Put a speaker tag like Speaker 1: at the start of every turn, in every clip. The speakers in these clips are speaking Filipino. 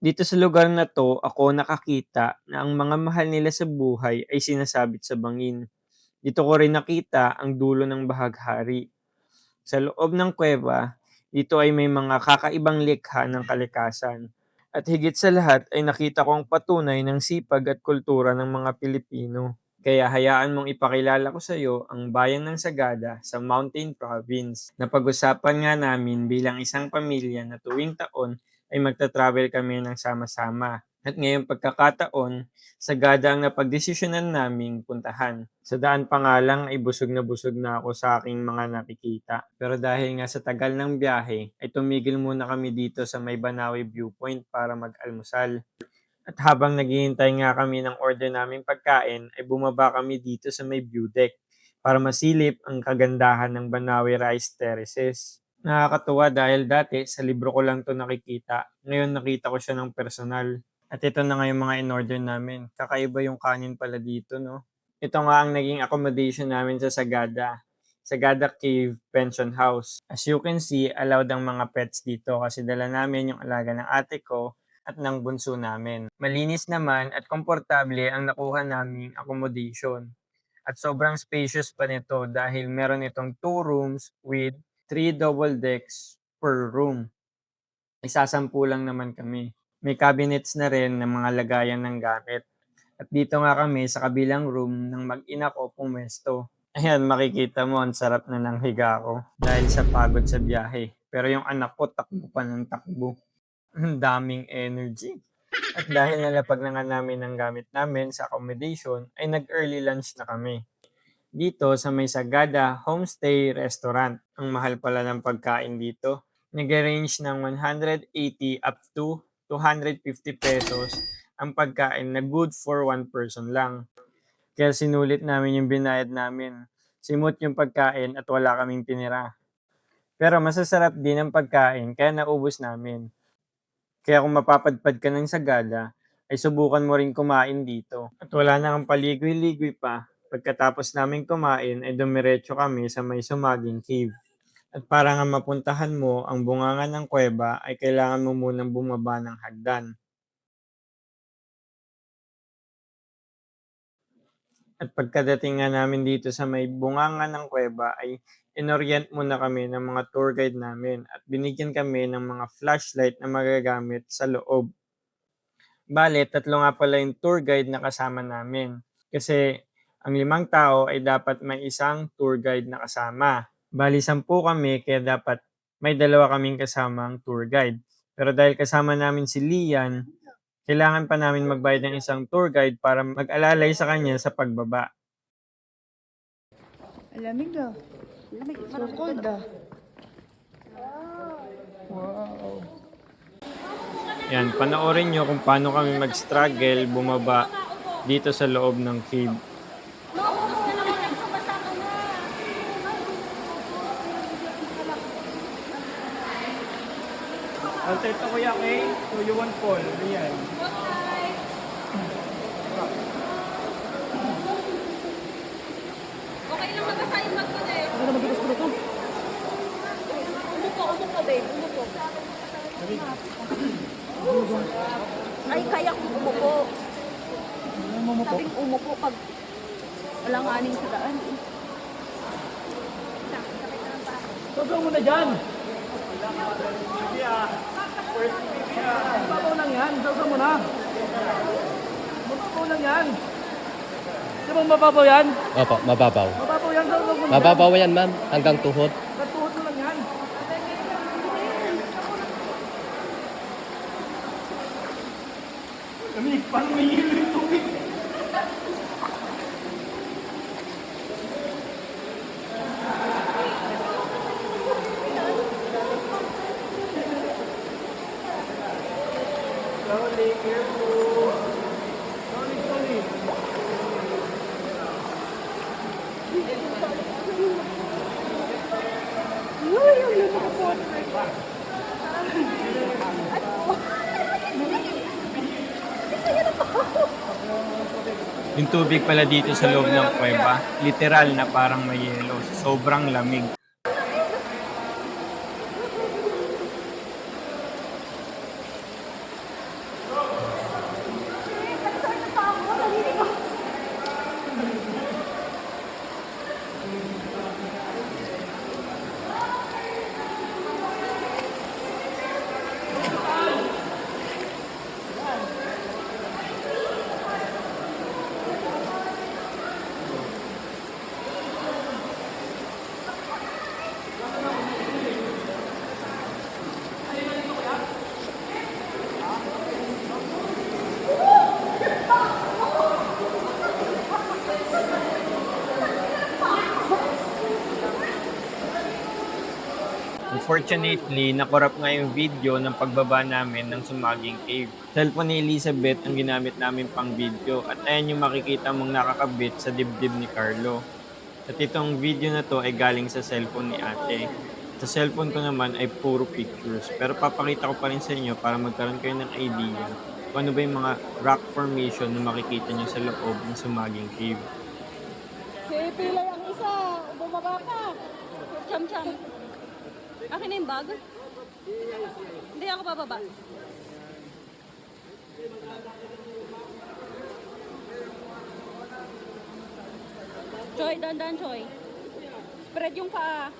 Speaker 1: Dito sa lugar na 'to, ako nakakita na ang mga mahal nila sa buhay ay sinasabit sa bangin. Dito ko rin nakita ang dulo ng bahaghari. Sa loob ng kuweba, dito ay may mga kakaibang likha ng kalikasan. At higit sa lahat ay nakita ko ang patunay ng sipag at kultura ng mga Pilipino. Kaya hayaan mong ipakilala ko sa iyo ang bayan ng Sagada sa Mountain Province na pag-usapan nga namin bilang isang pamilya na tuwing taon ay magta-travel kami ng sama-sama. At ngayong pagkakataon, Sagada ang napagdesisyonan naming puntahan. Sa daan pa nga lang ay busog na ako sa aking mga nakikita. Pero dahil nga sa tagal ng biyahe, ay tumigil muna kami dito sa may Banawe Viewpoint para mag-almusal. At habang naghihintay nga kami ng order naming pagkain, ay bumaba kami dito sa may view deck para masilip ang kagandahan ng Banawe Rice Terraces. Nakakatuwa dahil dati sa libro ko lang 'to nakikita, ngayon nakita ko siya ng personal. At ito na nga yung mga in-order namin, kakaiba yung kanin pala dito 'no. Ito nga ang naging accommodation namin sa Sagada, Sagada Cave Pension House. As you can see, allowed ang mga pets dito kasi dala namin yung alaga ng ate ko at ng bunso namin. Malinis naman at komportable ang nakuha naming accommodation. At sobrang spacious pa nito dahil meron itong 2 rooms with 3 double decks per room. Isasampu lang naman kami. May cabinets na rin ng mga lagayan ng gamit. At dito nga kami sa kabilang room ng mag-ina ko pumesto. Ayan, makikita mo ang sarap na ng higa ko dahil sa pagod sa biyahe. Pero yung anak ko takbo pa ng takbo. Ang daming energy. At dahil nalapag na nga namin ang gamit namin sa accommodation, ay nag-early lunch na kami. Dito sa may Sagada Homestay Restaurant. Ang mahal pala ng pagkain dito. Nag-range ng 180 up to 250 pesos ang pagkain na good for one person lang. Kaya sinulit namin yung binayad namin. Simot yung pagkain at wala kaming tinira. Pero masasarap din ang pagkain kaya naubos namin. Kaya kung mapapadpad ka ng Sagada, ay subukan mo rin kumain dito. At wala na ang paligoy-ligoy pa. Pagkatapos namin kumain ay dumiretso kami sa may Sumaging Cave. At para nga mapuntahan mo ang bunganga ng kuweba ay kailangan mo munang bumaba ng hagdan. At pagkadating nga namin dito sa may bunganga ng kuweba ay inorient muna kami ng mga tour guide namin at binigyan kami ng mga flashlight na magagamit sa loob. Bale, 3 nga pala yung tour guide na kasama namin. Kasi ang 5 tao ay dapat may isang tour guide na kasama. Bali, 10 kami kaya dapat may 2 kaming kasamang tour guide. Pero dahil kasama namin si Lian, kailangan pa namin magbayad ng isang tour guide para mag-alalay sa kanya sa pagbaba.
Speaker 2: Alamig ah. So cold ah. Wow.
Speaker 1: Yan, panoorin nyo kung paano kami mag-struggle bumaba dito sa loob ng cave. Ante ito kuya, okay? So you want fall, ayan.
Speaker 3: Okay lang magkasain magkulit. Ano naman dito sa umupo, babe. Umupo. Ay, kaya kong umupo. Sabing umupo pag walang aning sa daan.
Speaker 4: Sobrang mo na dyan! Mababaw lang yan, sobrang mo na! Mababaw lang yan! Di ba mababaw yan?
Speaker 5: Opo, mababaw.
Speaker 4: Mababaw yan, sobrang mo na
Speaker 5: Mababaw yan, ma'am. Hanggang tuhod.
Speaker 4: Katuhod mo lang yan! Lamig, parang may hilo yung tubig! Slowly, careful! Slowly, slowly!
Speaker 1: Yung tubig pala dito sa loob ng kuweba, literal na parang may yelo. Sobrang lamig.
Speaker 3: Nag-start na pa ako. Sarili ko.
Speaker 1: Unfortunately, nakorap nga yung video ng pagbaba namin ng Sumaging Cave. Cellphone ni Elizabeth ang ginamit namin pang video at ayan yung makikita mong nakakabit sa dibdib ni Carlo. At itong video na to ay galing sa cellphone ni ate. Sa cellphone ko naman ay puro pictures, pero papakita ko pa rin sa inyo para magkaroon kayo ng idea kung ano ba yung mga rock formation na makikita nyo sa loob ng Sumaging Cave.
Speaker 3: Si Pilay ang isa. Bumaba ka. Cham-cham. Akin na yung bag? Hindi ako bababa. Choy, dandan Choy. Spread yung paa.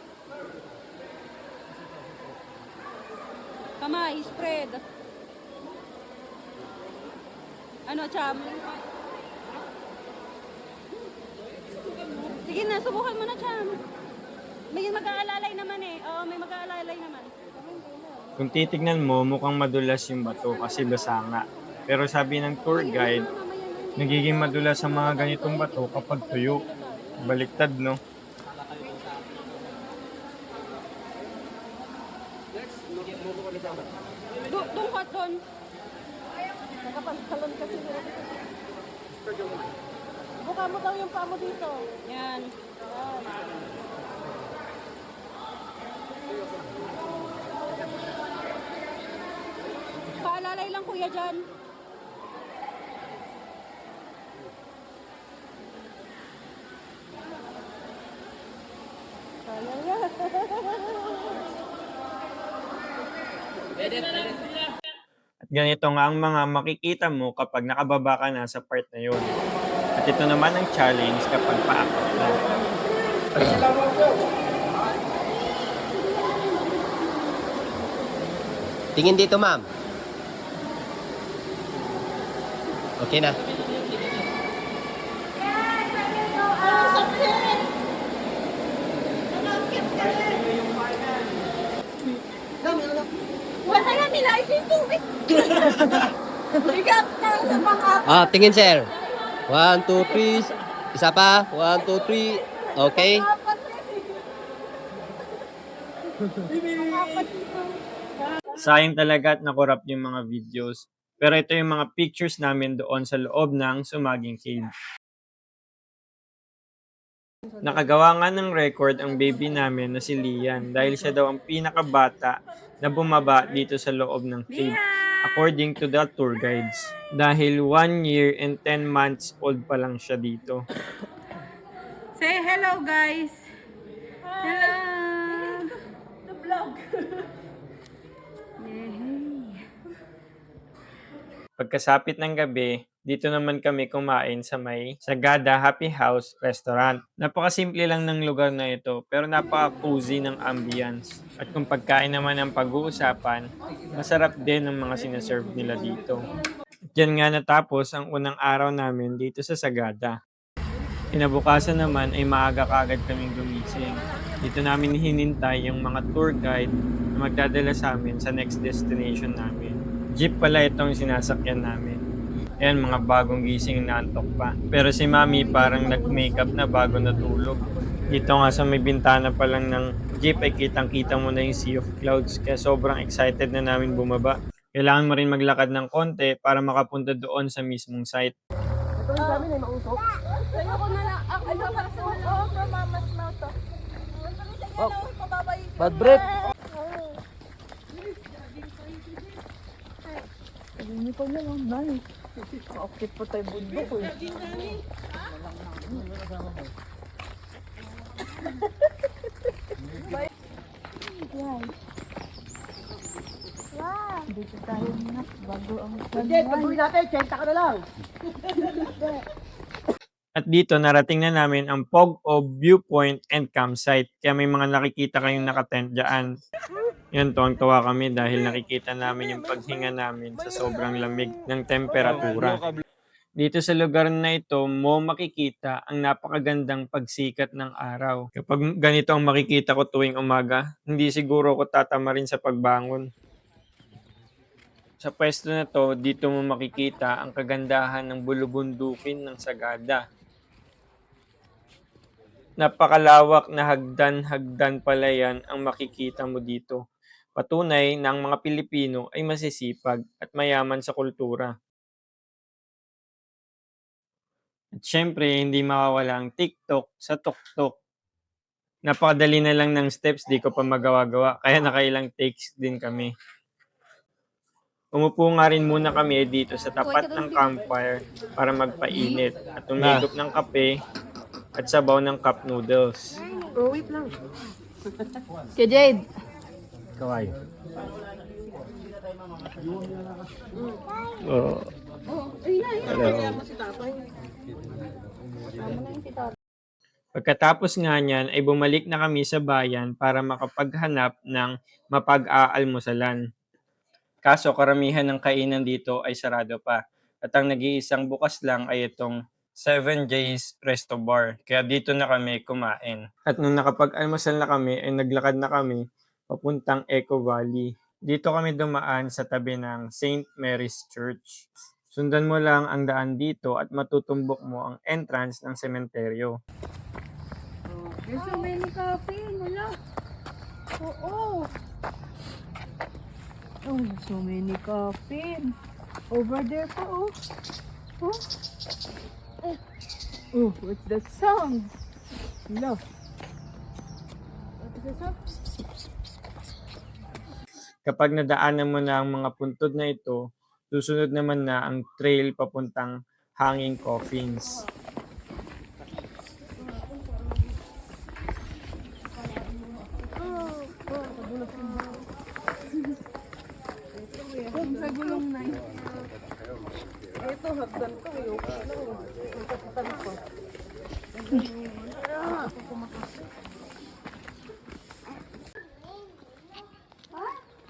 Speaker 3: Kamay, spread. Ano, Cham? Sige na, subukan mo na, Cham. May mag-aalalay naman eh. Oo, may mag-aalalay naman.
Speaker 1: Kung titignan mo, mukhang madulas yung bato kasi lusanga. Pero sabi ng tour guide, nagiging madulas ang mga ganitong bato kapag tuyo. Baliktad, no?
Speaker 3: Doon ka, doon. Nakapagsalon kasi. Buka mo daw yung paa mo dito. Yan. Paalalay lang kuya dyan.
Speaker 1: At ganito nga ang mga makikita mo kapag nakababa ka na sa part na yun. At ito naman ang challenge kapag paakyat na.
Speaker 5: Tingin dito, ma'am. Okay na.
Speaker 3: Wala na nila yung tubig. Bigat na sa mga.
Speaker 5: Ah, tingin, sir. 1, 2, 3. Isa pa. 1, 2, 3. Okay.
Speaker 1: Sayang talaga at nakorap yung mga videos. Pero ito yung mga pictures namin doon sa loob ng Sumaging Cave. Nakagawa nga ng record ang baby namin na si Lian dahil siya daw ang pinakabata na bumaba dito sa loob ng cave according to the tour guides. Dahil 1 year and 10 months old pa lang siya dito.
Speaker 2: Say hello, guys. Hello.
Speaker 3: The vlog.
Speaker 1: Pagkasapit ng gabi, dito naman kami kumain sa may Sagada Happy House Restaurant. Napakasimple lang ng lugar na ito pero napaka-cozy ng ambience. At kung pagkain naman ang pag-uusapan, masarap din ang mga sinaserve nila dito. Diyan nga natapos ang unang araw namin dito sa Sagada. Kinabukasan naman ay maaga kaagad kaming gumising. Dito namin hinintay yung mga tour guide na magdadala sa amin sa next destination namin. Jeep pala itong sinasakyan namin. Ayan, mga bagong gising na antok pa. Pero si Mami parang nag-makeup na bago natulog. Dito nga sa may bintana pa lang ng jeep ay kitang-kita mo na yung sea of clouds. Kaya sobrang excited na namin bumaba. Kailangan mo rin maglakad ng konti para makapunta doon sa mismong site.
Speaker 3: Ito yung sabi na mausok. Sa'yo ko na lang. Ano para sa from mama's mouth to. Oh,
Speaker 5: Bad breath.
Speaker 2: Hindi pa niya lang, nani. Kaakit pa tayo bundok eh. Dito tayo na. Bago ang
Speaker 4: Hindi, pagbuhin natin, 80 ka na lang.
Speaker 1: At dito narating na namin ang Pogo Viewpoint and Campsite. Kaya may mga nakikita kayong nakatent dyan. Yan, tuwang-tuwa kami dahil nakikita namin yung paghinga namin sa sobrang lamig ng temperatura. Dito sa lugar na ito, mo makikita ang napakagandang pagsikat ng araw. Kapag ganito ang makikita ko tuwing umaga, hindi siguro ko tatama rin sa pagbangon. Sa pwesto na to, dito mo makikita ang kagandahan ng bulubundukin ng Sagada. Napakalawak na hagdan-hagdan pala yan ang makikita mo dito. Patunay na ang mga Pilipino ay masisipag at mayaman sa kultura. At syempre, hindi mawawala ang TikTok sa tuktok. Napakadali na lang ng steps, di ko pa magawa-gawa, kaya nakailang takes din kami. Umupo nga rin muna kami dito sa tapat ng campfire para magpainit at umigop ng kape at sabaw ng cup noodles.
Speaker 2: Oh, wait lang. Kay Jade.
Speaker 1: Kaway. Oh. Hello. Pagkatapos nga niyan ay bumalik na kami sa bayan para makapaghanap ng mapag-aalmusalan. Kaso karamihan ng kainan dito ay sarado pa. At ang nag-iisang bukas lang ay itong 7 Days Resto Bar. Kaya dito na kami kumain. At nung nakapag-almusal na kami ay naglakad na kami papuntang Eco Valley. Dito kami dumaan sa tabi ng St. Mary's Church. Sundan mo lang ang daan dito at matutumbok mo ang entrance ng sementeryo.
Speaker 2: There's so many coffee. Wala. Oo. Oh, so many coffee. Over there pa, oh. Oh. Oh, what's that sound? No. What is that sound?
Speaker 1: Kapag nadaanan mo na ang mga puntod na ito, susunod naman na ang trail papuntang Hanging Coffins.
Speaker 2: Sa gulong na yun. Ito, hagdan ko. Nakatatal ko.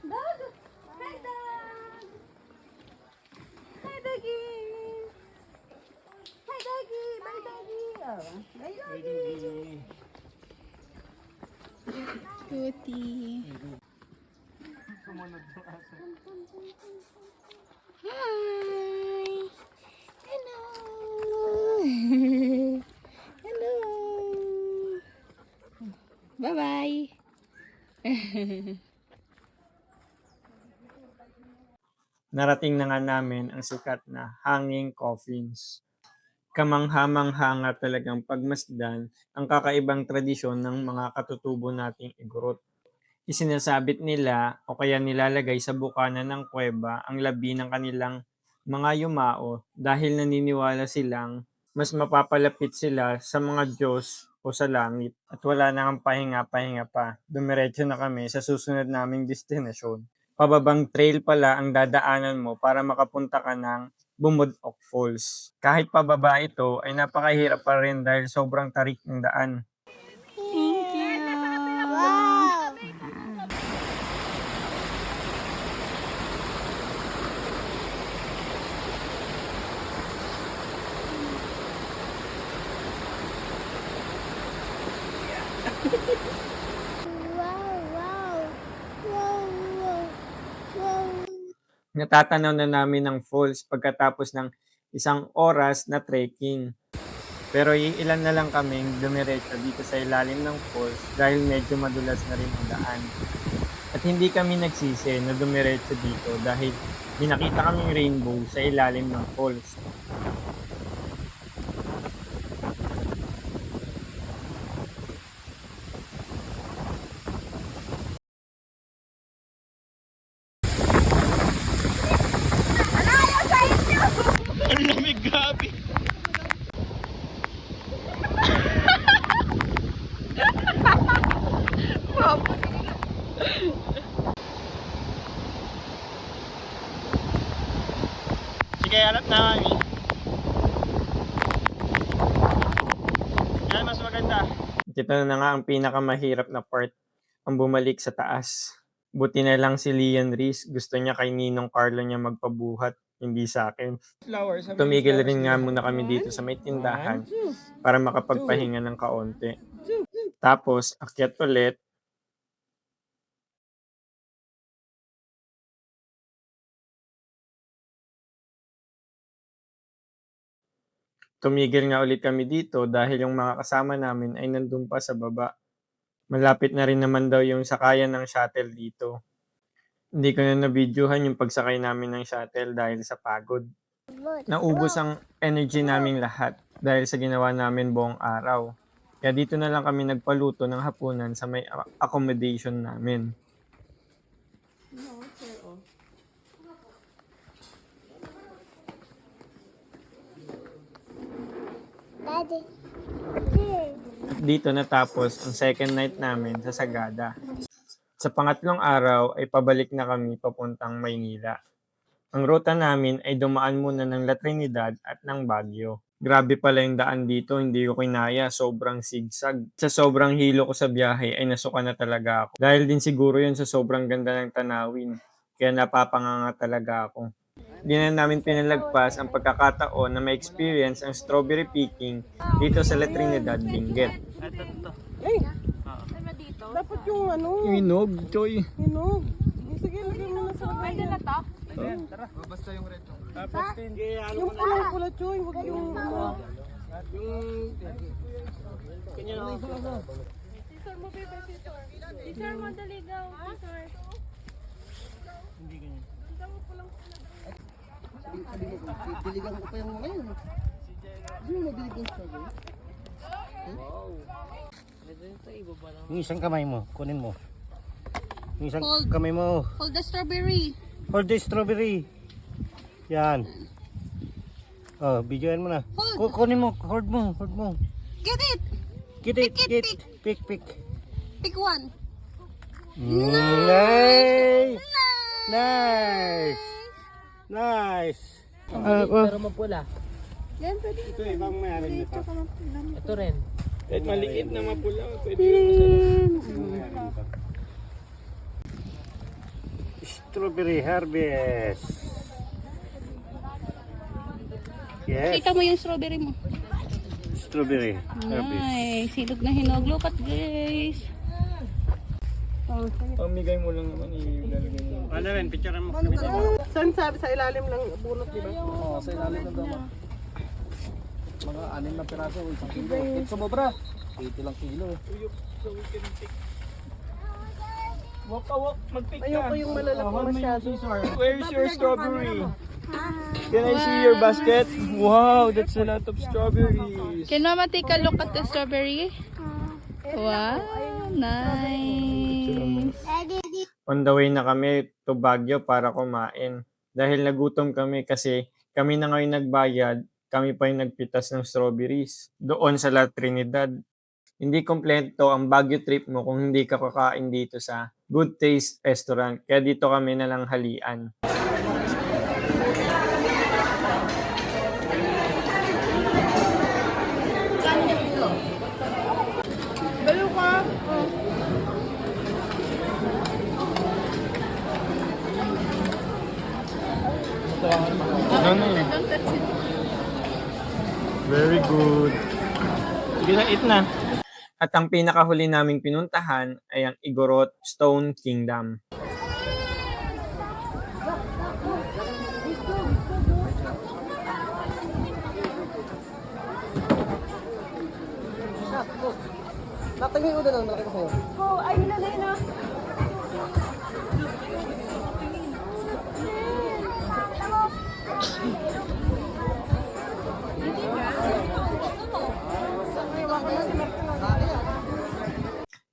Speaker 3: Dog! Hi, dog! Hi, doggy! Hi, doggy! Bye, doggy! Oh, bye, doggy! Cutie! Hi! Hello! Hello! Bye-bye!
Speaker 1: Narating na nga namin ang sikat na Hanging Coffins. Kamangha-mangha nga talagang pagmasdan ang kakaibang tradisyon ng mga katutubo nating Igorot. Isinasabit nila o kaya nilalagay sa bukana ng kuweba ang labi ng kanilang mga yumao dahil naniniwala silang mas mapapalapit sila sa mga Diyos o sa langit. At wala na ang pahinga-pahinga pa. Dumiretso na kami sa susunod naming destinasyon. Pababang trail pala ang dadaanan mo para makapunta ka ng Bumudok Falls. Kahit pababa ito ay napakahirap pa rin dahil sobrang tarik ng daan.
Speaker 3: Thank you! Wow!
Speaker 1: Natatanaw na namin ang falls pagkatapos ng isang oras na trekking. Pero ilan na lang kaming dumiretso dito sa ilalim ng falls dahil medyo madulas na rin ang daan. At hindi kami nagsisi na dumiretso dito dahil may nakita kaming rainbow sa ilalim ng falls. kaya hanap na mami. Yan mas maganda. Ito na nga ang pinakamahirap na part, ang bumalik sa taas. Buti na lang si Lian Reese, gusto niya kay Ninong Carlo niya magpabuhat, hindi sa akin. Tumigil rin nga muna kami dito sa may tindahan para makapagpahinga ng kaonti. Tapos, akyat ulit. Tumigil nga ulit kami dito dahil yung mga kasama namin ay nandun pa sa baba. Malapit na rin naman daw yung sakayan ng shuttle dito. Hindi ko na na-videohan yung pagsakay namin ng shuttle dahil sa pagod. Naubos ang energy naming lahat dahil sa ginawa namin buong araw. Kaya dito na lang kami nagpaluto ng hapunan sa may accommodation namin. At dito natapos ang second night namin sa Sagada. Sa pangatlong araw ay pabalik na kami papuntang Maynila. Ang ruta namin ay dumaan muna ng La Trinidad at ng Baguio. Grabe pala yung daan dito, hindi ko kinaya, sobrang sigsag. Sa sobrang hilo ko sa biyahe ay nasuka na talaga ako. Dahil din siguro yun sa sobrang ganda ng tanawin, kaya napapanganga talaga ako. Di na namin pinalagpas ang pagkakataon na ma-experience ang strawberry picking dito sa La Trinidad, Benguet.
Speaker 2: Dapat yung ano,
Speaker 1: Inog, Choy.
Speaker 2: hinog. Sige, lagay mo na sa
Speaker 3: Pwede na to?
Speaker 2: yung pulang pula, Choy. Huwag yung ano.
Speaker 3: Scissor mo, baby, scissor. Scissor mo, daligaw. Scissor.
Speaker 4: Diligan ko pa yung mga yun. Hindi mo madiligan siya.
Speaker 6: Yung isang kamay mo, kunin mo. Yung isang
Speaker 3: Hold.
Speaker 6: kamay mo.
Speaker 3: Hold the strawberry.
Speaker 6: Hold the strawberry. Yan. Oh, videoan mo na.
Speaker 3: Hold.
Speaker 6: Kunin mo, hold mo, hold mo.
Speaker 3: Get it!
Speaker 6: Get it,
Speaker 3: Pick it,
Speaker 6: get.
Speaker 3: pick.
Speaker 6: Pick, pick.
Speaker 3: Pick one.
Speaker 6: Nice! Nice! Nice!
Speaker 5: Pero mapula.
Speaker 3: Yan, pwede.
Speaker 6: Ito ibang mayroon nito.
Speaker 5: Ito rin.
Speaker 1: Kahit maliit na mapula, pwede yung
Speaker 6: Strawberry harvest. Yes,
Speaker 3: Kita mo yung strawberry mo.
Speaker 6: strawberry harvest.
Speaker 3: Nice. Hinog na hinog. Look at guys.
Speaker 1: Pamigay mo lang naman, ilalagay mo.
Speaker 6: Ano rin, picturean mo.
Speaker 2: Saan sabi sa ilalim ng bunot, di ba?
Speaker 4: Oo, sa ilalim ng dama. Mga 6 na piraso, 1 kilo. Ito sumobra. 80 lang kilo.
Speaker 1: Mag-pick
Speaker 2: Ayoko yung malalaki masyado.
Speaker 1: Where's your strawberry? Can I see your basket? Wow, that's a lot of strawberries.
Speaker 3: Can Mama take a look at the strawberry? Wow, nice.
Speaker 1: On the way na kami to Baguio para kumain. Dahil nagutom kami kasi kami na ngayon nagbayad, kami pa yung nagpitas ng strawberries doon sa La Trinidad. Hindi kompleto ang Baguio trip mo kung hindi ka kakain dito sa Good Taste Restaurant. Kaya dito kami na lang halian.
Speaker 2: Baliw ka.
Speaker 1: Very good. Sige na, eat na. At ang pinakahuli naming pinuntahan ay ang Igorot Stone Kingdom.
Speaker 4: Natingin ko doon ang malaki ko sa'yo.
Speaker 3: Oh, ay, nilagay na.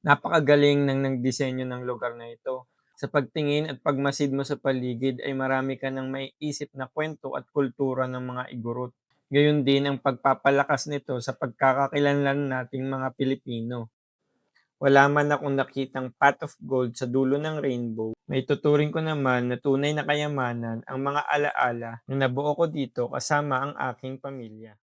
Speaker 1: Napakagaling ng nagdisenyo ng lugar na ito. Sa pagtingin at pagmasid mo sa paligid ay marami ka ng maiisip na kwento at kultura ng mga Igorot. Gayon din ang pagpapalakas nito sa pagkakakilanlan nating mga Pilipino. wala man akong nakitang pot of gold sa dulo ng rainbow, maituturing ko naman na tunay na kayamanan ang mga alaala na nabuo ko dito kasama ang aking pamilya.